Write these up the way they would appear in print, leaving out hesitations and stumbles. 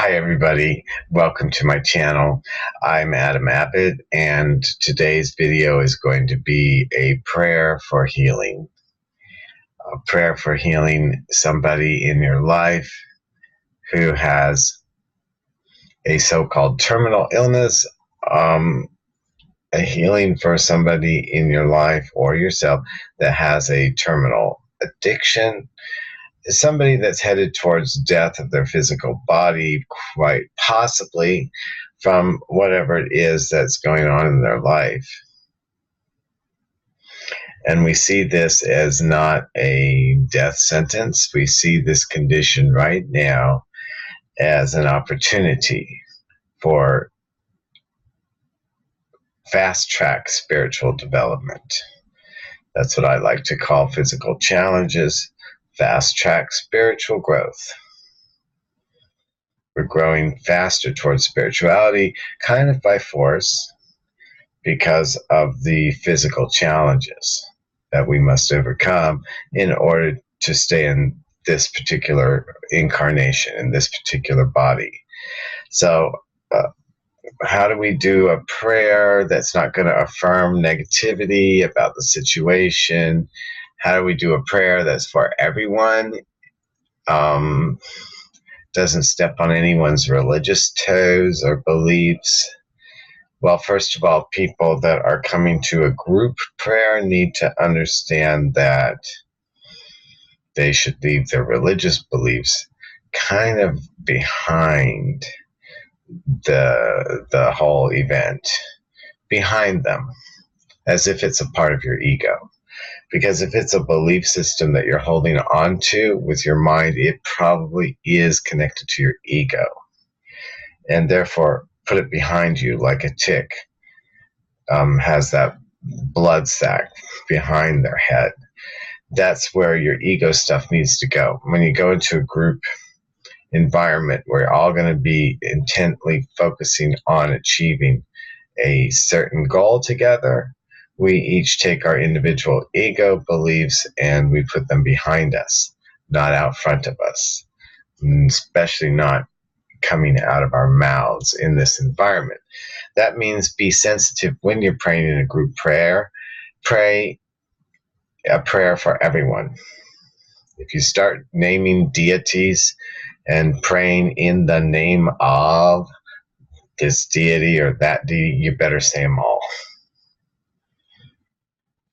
Hi, everybody. Welcome to my channel. I'm Abbott, and today's video is going to be a prayer for healing. A prayer for healing somebody in your life who has a so-called terminal illness, a healing for somebody in your life or yourself that has a terminal addiction, somebody that's headed towards death of their physical body, quite possibly from whatever it is that's going on in their life. And we see this as not a death sentence. We see this condition right now as an opportunity for fast-track spiritual development. That's what I like to call physical challenges, fast-track spiritual growth. We're growing faster towards spirituality, kind of by force, because of the physical challenges that we must overcome in order to stay in this particular incarnation, in this particular body. So how do we do a prayer that's not going to affirm negativity about the situation? How do we do a prayer that's for everyone? Doesn't step on anyone's religious toes or beliefs. Well, first of all, people that are coming to a group prayer need to understand that they should leave their religious beliefs kind of behind the whole event, behind them, as if it's a part of your ego. Because if it's a belief system that you're holding on to with your mind, it probably is connected to your ego. And therefore, put it behind you like a tick has that blood sac behind their head. That's where your ego stuff needs to go. When you go into a group environment where you're all going to be intently focusing on achieving a certain goal together, we each take our individual ego beliefs and we put them behind us, not out front of us, especially not coming out of our mouths in this environment. That means be sensitive when you're praying in a group prayer. Pray a prayer for everyone. If you start naming deities and praying in the name of this deity or that deity, you better say them all.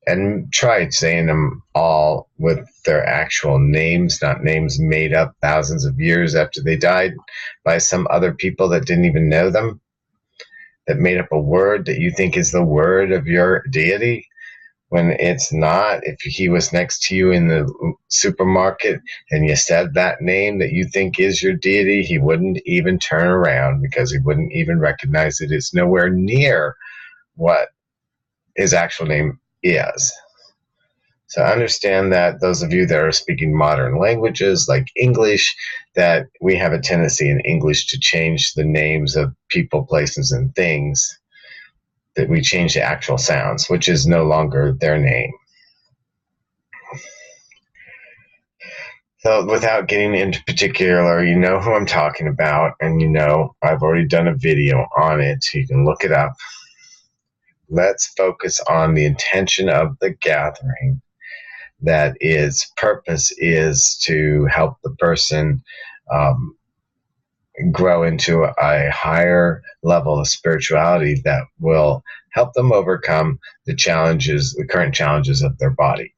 And try saying them all with their actual names, not names made up thousands of years after they died by some other people that didn't even know them, that made up a word that you think is the word of your deity, when it's not. If he was next to you in the supermarket and you said that name that you think is your deity, he wouldn't even turn around because he wouldn't even recognize it. It's nowhere near what his actual name is. So understand that those of you that are speaking modern languages like English, that we have a tendency in English to change the names of people, places, and things, that we change the actual sounds, which is no longer their name. So without getting into particular, you know who I'm talking about, and you know I've already done a video on it. You can look it up. Let's focus on the intention of the gathering. That its purpose is to help the person grow into a higher level of spirituality that will help them overcome the challenges, the current challenges of their body.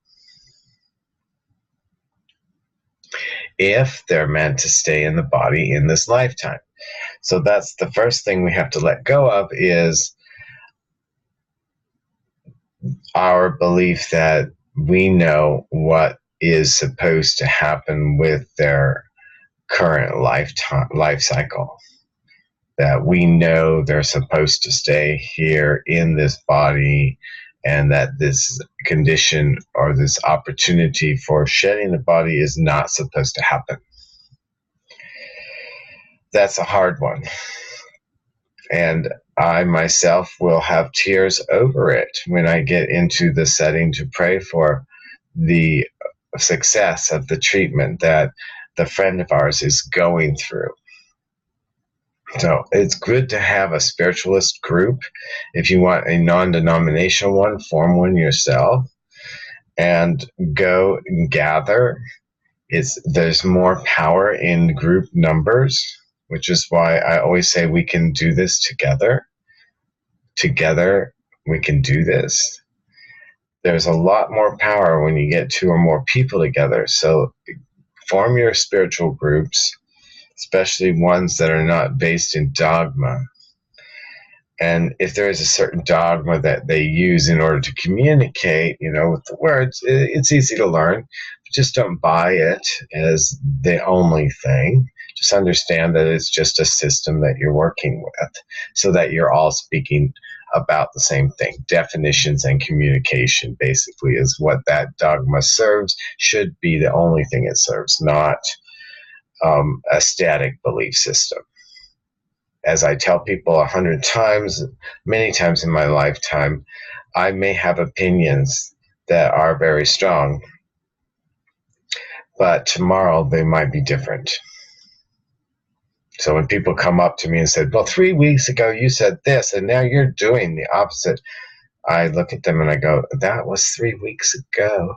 If they're meant to stay in the body in this lifetime. So that's the first thing we have to let go of, is our belief that we know what is supposed to happen with their current life cycle, that we know they're supposed to stay here in this body, and that this condition or this opportunity for shedding the body is not supposed to happen. That's a hard one. And I myself will have tears over it when I get into the setting to pray for the success of the treatment that the friend of ours is going through. So it's good to have a spiritualist group. If you want a non-denominational one, form one yourself and go and gather. There's more power in group numbers, which is why I always say we can do this together. Together, we can do this. There's a lot more power when you get two or more people together. So form your spiritual groups, especially ones that are not based in dogma. And if there is a certain dogma that they use in order to communicate, with the words, it's easy to learn. Just don't buy it as the only thing. Just understand that it's just a system that you're working with so that you're all speaking about the same thing. Definitions and communication basically is what that dogma serves, should be the only thing it serves, not a static belief system. As I tell people 100 times, many times in my lifetime, I may have opinions that are very strong, but tomorrow they might be different. So when people come up to me and say, well, 3 weeks ago you said this, and now you're doing the opposite, I look at them and I go, that was 3 weeks ago.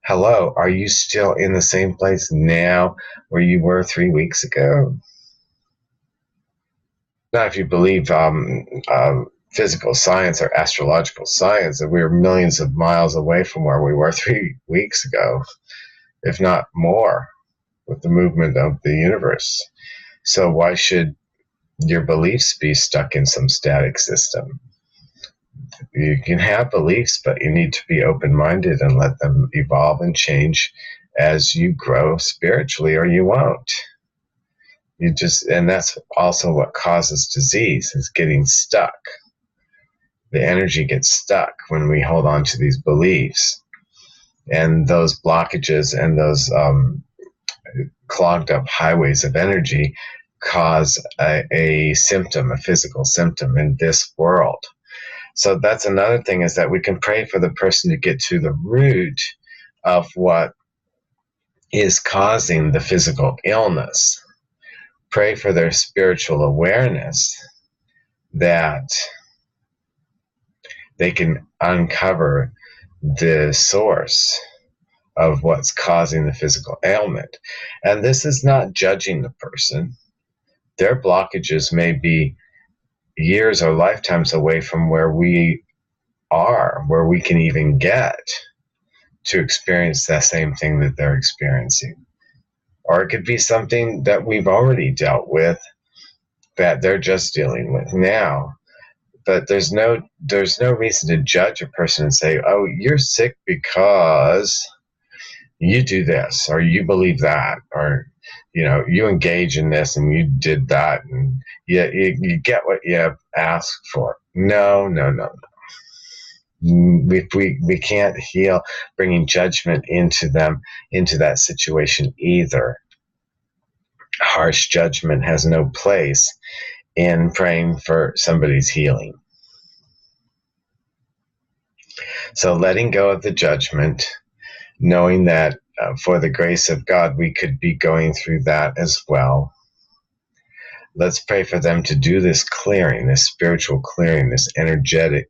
Hello, are you still in the same place now where you were 3 weeks ago? Now, if you believe physical science or astrological science, that we're millions of miles away from where we were 3 weeks ago, if not more, with the movement of the universe. So why should your beliefs be stuck in some static system? You can have beliefs, but you need to be open-minded and let them evolve and change as you grow spiritually, or you won't. And that's also what causes disease, is getting stuck. The energy gets stuck when we hold on to these beliefs, and those blockages and those clogged up highways of energy cause a symptom, a physical symptom in this world. So that's another thing, is that we can pray for the person to get to the root of what is causing the physical illness. Pray for their spiritual awareness, that they can uncover the source of what's causing the physical ailment. And this is not judging the person. Their blockages may be years or lifetimes away from where we are, where we can even get to experience that same thing that they're experiencing. Or it could be something that we've already dealt with that they're just dealing with now. But there's no reason to judge a person and say, oh, you're sick because you do this, or you believe that, or you engage in this and you did that, and you get what you asked for. No. We can't heal bringing judgment into that situation either. Harsh judgment has no place in praying for somebody's healing. So letting go of the judgment, knowing that for the grace of God, we could be going through that as well. Let's pray for them to do this clearing, this spiritual clearing, this energetic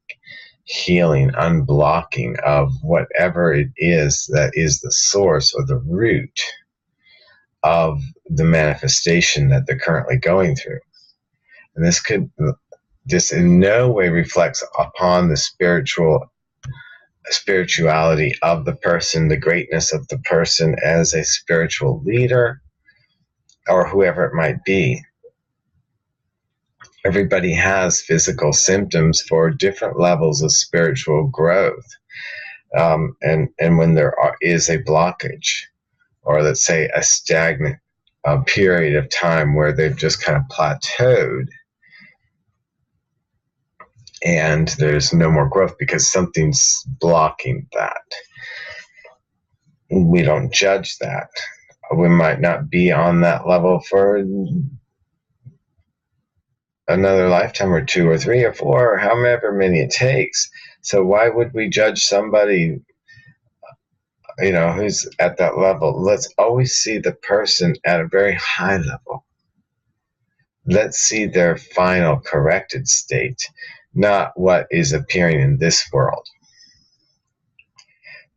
healing, unblocking of whatever it is that is the source or the root of the manifestation that they're currently going through. And this in no way reflects upon the spirituality of the person, the greatness of the person as a spiritual leader, or whoever it might be. Everybody has physical symptoms for different levels of spiritual growth. And when there is a blockage, or let's say a stagnant period of time where they've just kind of plateaued, and there's no more growth because something's blocking that. We don't judge that. We might not be on that level for another lifetime or 2 or 3 or 4 or however many it takes. So why would we judge somebody who's at that level? Let's always see the person at a very high level. Let's see their final corrected state, not what is appearing in this world.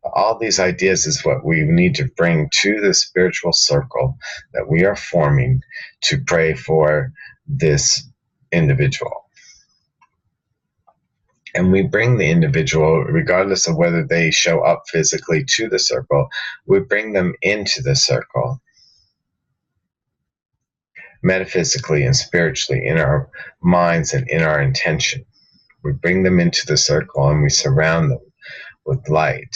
All these ideas is what we need to bring to the spiritual circle that we are forming to pray for this individual. And we bring the individual, regardless of whether they show up physically to the circle, we bring them into the circle, metaphysically and spiritually, in our minds and in our intention. We bring them into the circle and we surround them with light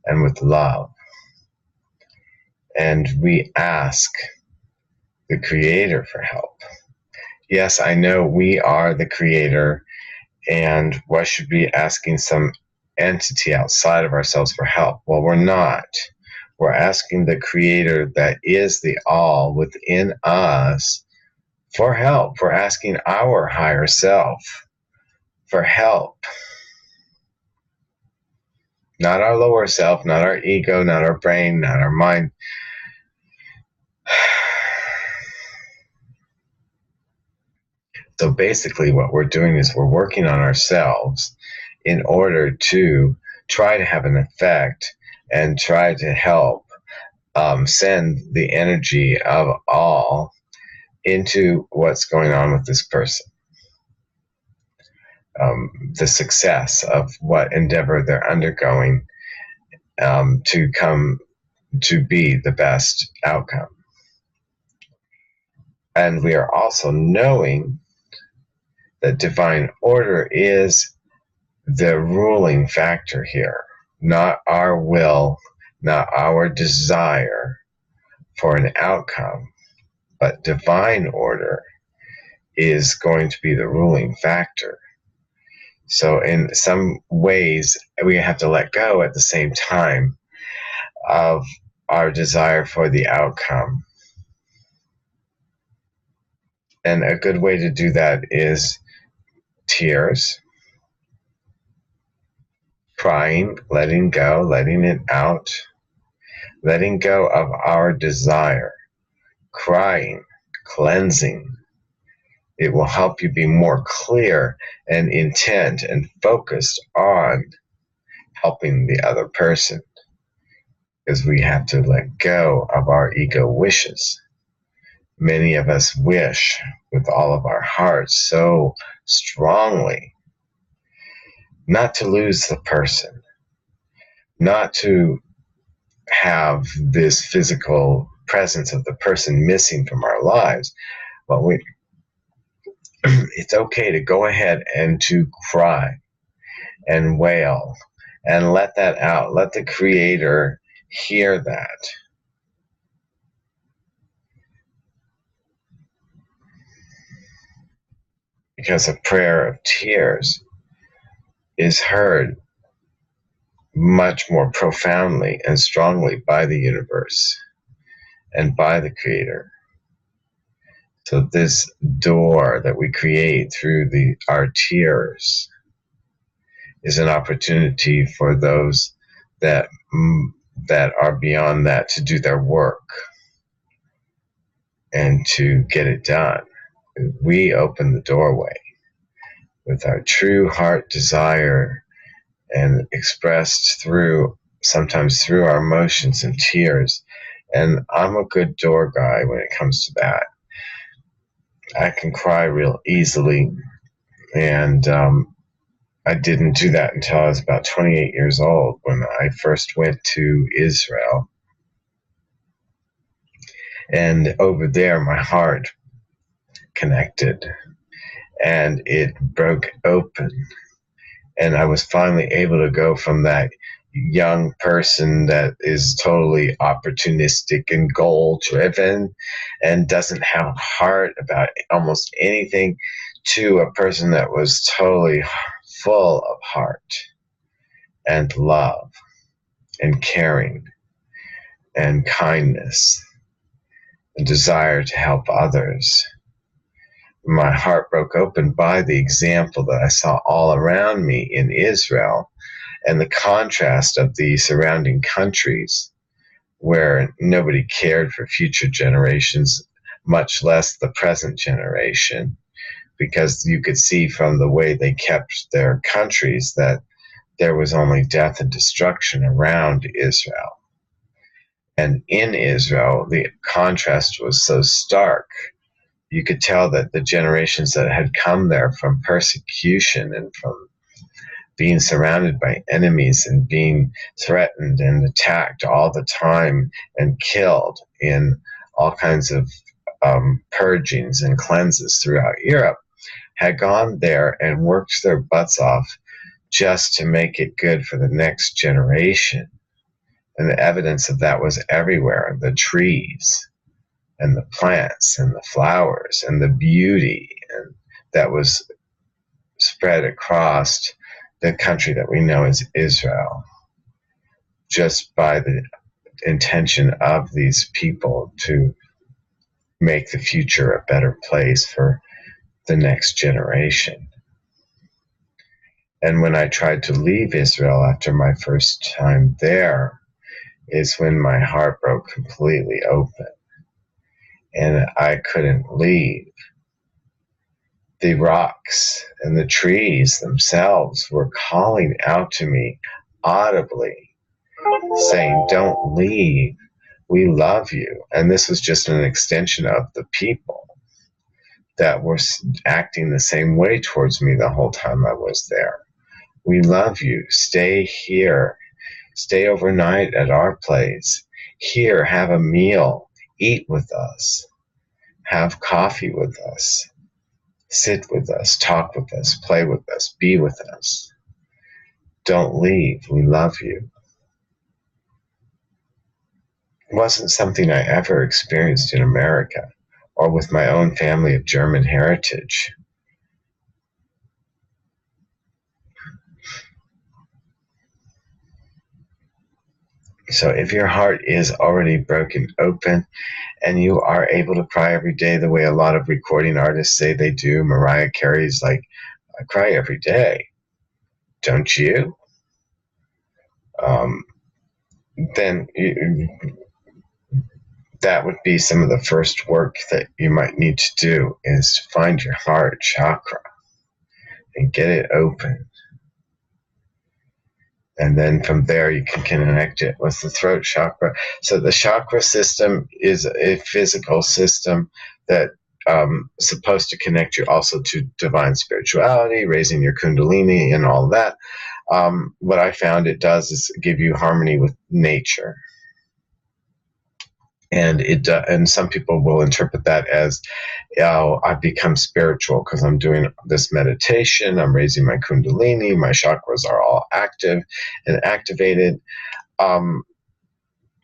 and with love. And we ask the Creator for help. Yes, I know we are the Creator, and why should we be asking some entity outside of ourselves for help? Well, we're not. We're asking the Creator that is the all within us for help. We're asking our higher self for help. Not our lower self, not our ego, not our brain, not our mind. So basically what we're doing is we're working on ourselves in order to try to have an effect and try to help send the energy of all into what's going on with this person. The success of what endeavor they're undergoing to come to be the best outcome. And we are also knowing that divine order is the ruling factor here, not our will, not our desire for an outcome, but divine order is going to be the ruling factor. So in some ways, we have to let go at the same time of our desire for the outcome. And a good way to do that is tears, crying, letting go, letting it out, letting go of our desire, crying, cleansing. It will help you be more clear and intent and focused on helping the other person, because we have to let go of our ego wishes. Many of us wish with all of our hearts so strongly not to lose the person, not to have this physical presence of the person missing from our lives. But it's okay to go ahead and to cry and wail and let that out. Let the Creator hear that. Because a prayer of tears is heard much more profoundly and strongly by the universe and by the Creator. So this door that we create through our tears is an opportunity for those that are beyond that to do their work and to get it done. We open the doorway with our true heart desire and expressed sometimes through our emotions and tears. And I'm a good door guy when it comes to that. I can cry real easily, and I didn't do that until I was about 28 years old when I first went to Israel. And over there, my heart connected and it broke open. And I was finally able to go from that young person that is totally opportunistic and goal driven and doesn't have a heart about almost anything to a person that was totally full of heart and love and caring and kindness and desire to help others. My heart broke open by the example that I saw all around me in Israel and the contrast of the surrounding countries where nobody cared for future generations, much less the present generation, because you could see from the way they kept their countries that there was only death and destruction around Israel. And in Israel, the contrast was so stark. You could tell that the generations that had come there from persecution and from being surrounded by enemies and being threatened and attacked all the time and killed in all kinds of purgings and cleanses throughout Europe, had gone there and worked their butts off just to make it good for the next generation. And the evidence of that was everywhere. The trees and the plants and the flowers and the beauty and that was spread across the country that we know as Israel, just by the intention of these people to make the future a better place for the next generation. And when I tried to leave Israel after my first time there, is when my heart broke completely open and I couldn't leave. The rocks and the trees themselves were calling out to me audibly, saying, "Don't leave. We love you." And this was just an extension of the people that were acting the same way towards me the whole time I was there. "We love you. Stay here. Stay overnight at our place. Here, have a meal. Eat with us. Have coffee with us. Sit with us, talk with us, play with us, be with us. Don't leave. We love you." It wasn't something I ever experienced in America or with my own family of German heritage. So if your heart is already broken open and you are able to cry every day the way a lot of recording artists say they do, Mariah Carey's like, "I cry every day." Don't you? Then that would be some of the first work that you might need to do, is to find your heart chakra and get it open. And then from there, you can connect it with the throat chakra. So the chakra system is a physical system that supposed to connect you also to divine spirituality, raising your kundalini and all of that. What I found it does is give you harmony with nature. And and some people will interpret that as, "Oh, I've become spiritual because I'm doing this meditation. I'm raising my kundalini. My chakras are all active and activated."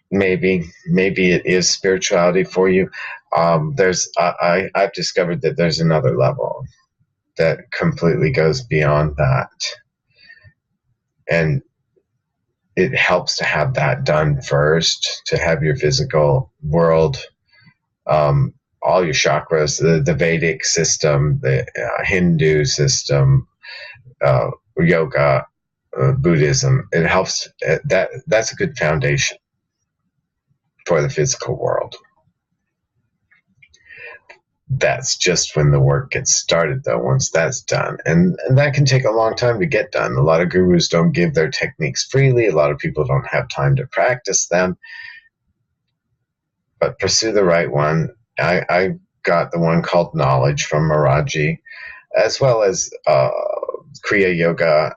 Maybe it is spirituality for you. I've discovered that there's another level that completely goes beyond that, and it helps to have that done first, to have your physical world, all your chakras, the Vedic system, the Hindu system, yoga, Buddhism. It helps. That's a good foundation for the physical world. That's just when the work gets started, though, once that's done. And that can take a long time to get done. A lot of gurus don't give their techniques freely. A lot of people don't have time to practice them. But pursue the right one. I got the one called Knowledge from Maharaji, as well as Kriya Yoga,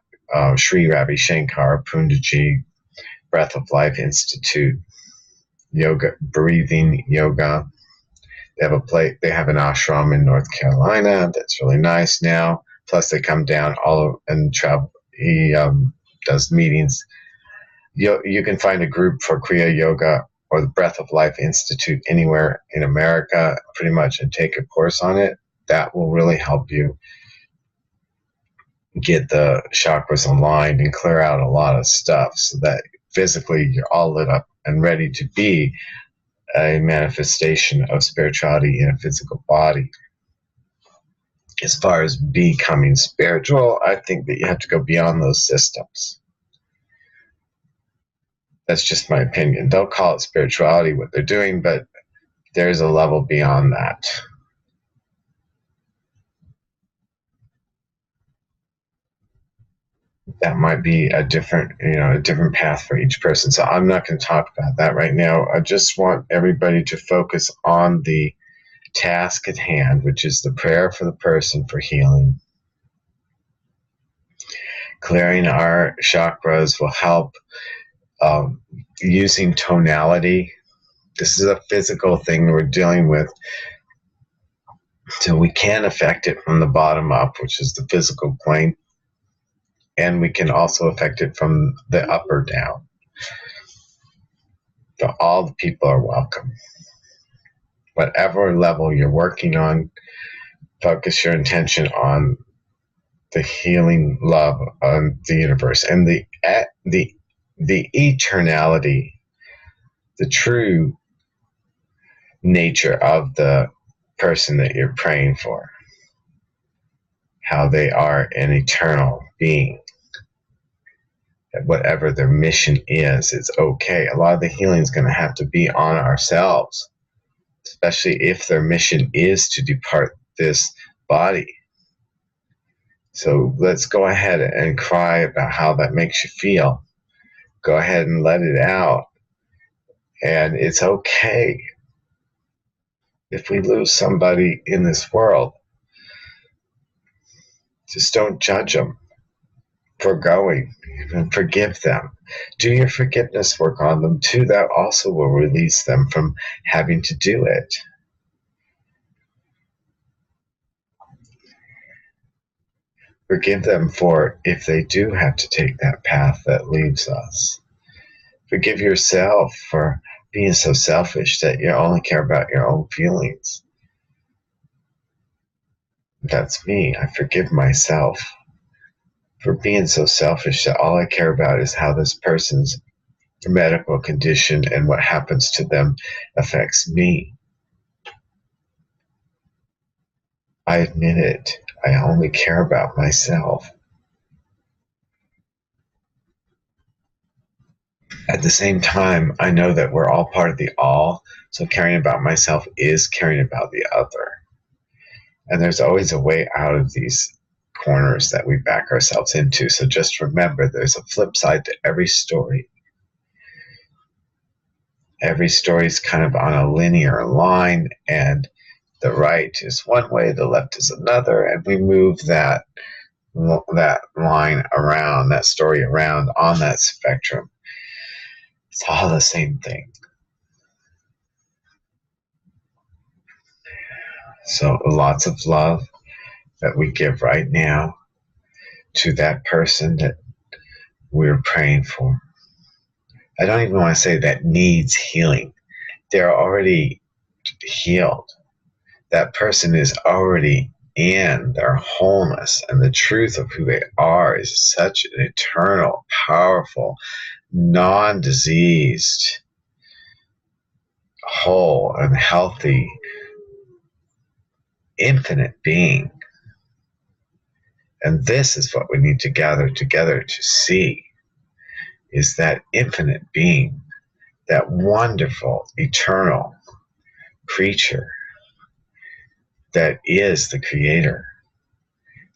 Sri Ravi Shankar, Punjaji, Breath of Life Institute, yoga, breathing yoga. They have an ashram in North Carolina that's really nice now. Plus, they come down all over and travel. He does meetings. You can find a group for Kriya Yoga or the Breath of Life Institute anywhere in America, pretty much, and take a course on it. That will really help you get the chakras aligned and clear out a lot of stuff so that physically you're all lit up and ready to be a manifestation of spirituality in a physical body. As far as becoming spiritual, I think that you have to go beyond those systems. That's just my opinion. They'll call it spirituality, what they're doing, but there's a level beyond that. That might be a different path for each person. So I'm not going to talk about that right now. I just want everybody to focus on the task at hand, which is the prayer for the person for healing. Clearing our chakras will help using tonality. This is a physical thing we're dealing with. So we can affect it from the bottom up, which is the physical plane. And we can also affect it from the upper down. So all the people are welcome. Whatever level you're working on, focus your intention on the healing love of the universe and the eternality, the true nature of the person that you're praying for, how they are an eternal being. Whatever their mission is, it's okay. A lot of the healing is going to have to be on ourselves, especially if their mission is to depart this body. So let's go ahead and cry about how that makes you feel. Go ahead and let it out. And it's okay if we lose somebody in this world. Just don't judge them for going and forgive them. Do your forgiveness work on them too. That also will release them from having to do it. Forgive them for if they do have to take that path that leaves us. Forgive yourself for being so selfish that you only care about your own feelings. That's me. I forgive myself for being so selfish that all I care about is how this person's medical condition and what happens to them affects me. I admit it. I only care about myself. At the same time, I know that we're all part of the all, so caring about myself is caring about the other. And there's always a way out of these corners that we back ourselves into. So just remember, there's a flip side to every story. Every story is kind of on a linear line, and the right is one way, the left is another, and we move that line around, that story around on that spectrum. It's all the same thing. So lots of love that we give right now to that person that we're praying for. I don't even want to say that needs healing. They're already healed. That person is already in their wholeness, and the truth of who they are is such an eternal, powerful, non-diseased, whole and healthy, infinite being. And this is what we need to gather together to see, is that infinite being, that wonderful, eternal creature that is the creator.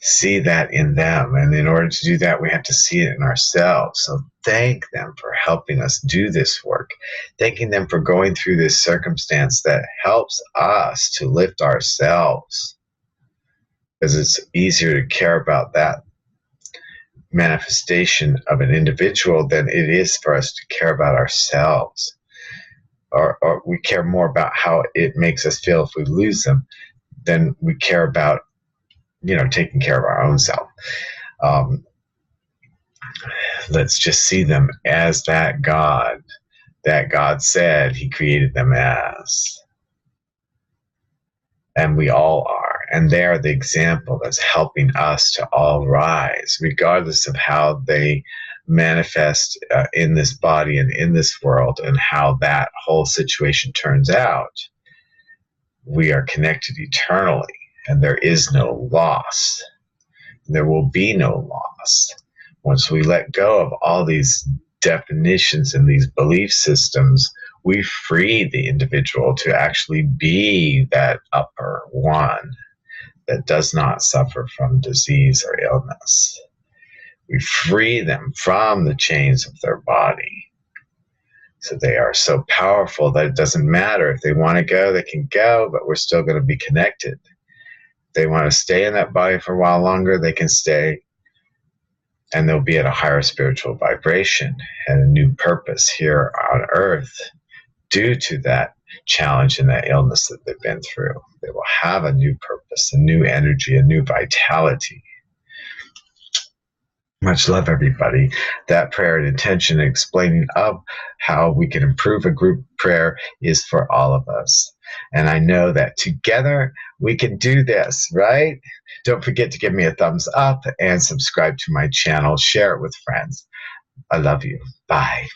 See that in them. And in order to do that, we have to see it in ourselves. So thank them for helping us do this work. Thanking them for going through this circumstance that helps us to lift ourselves. Because it's easier to care about that manifestation of an individual than it is for us to care about ourselves. Or we care more about how it makes us feel if we lose them than we care about, taking care of our own self. Let's just see them as that God said he created them as. And we all are. And they are the example that's helping us to all rise, regardless of how they manifest in this body and in this world and how that whole situation turns out. We are connected eternally, and there is no loss. There will be no loss. Once we let go of all these definitions and these belief systems, we free the individual to actually be that upper one that does not suffer from disease or illness. We free them from the chains of their body. So they are so powerful that it doesn't matter. If they want to go, they can go, but we're still going to be connected. If they want to stay in that body for a while longer, they can stay, and they'll be at a higher spiritual vibration and a new purpose here on earth due to that challenge and that illness that they've been through. They will have a new purpose, a new energy, a new vitality. Much love, everybody. That prayer and intention and explaining of how we can improve a group prayer is for all of us. And I know that together we can do this, right? Don't forget to give me a thumbs up and subscribe to my channel. Share it with friends. I love you. Bye.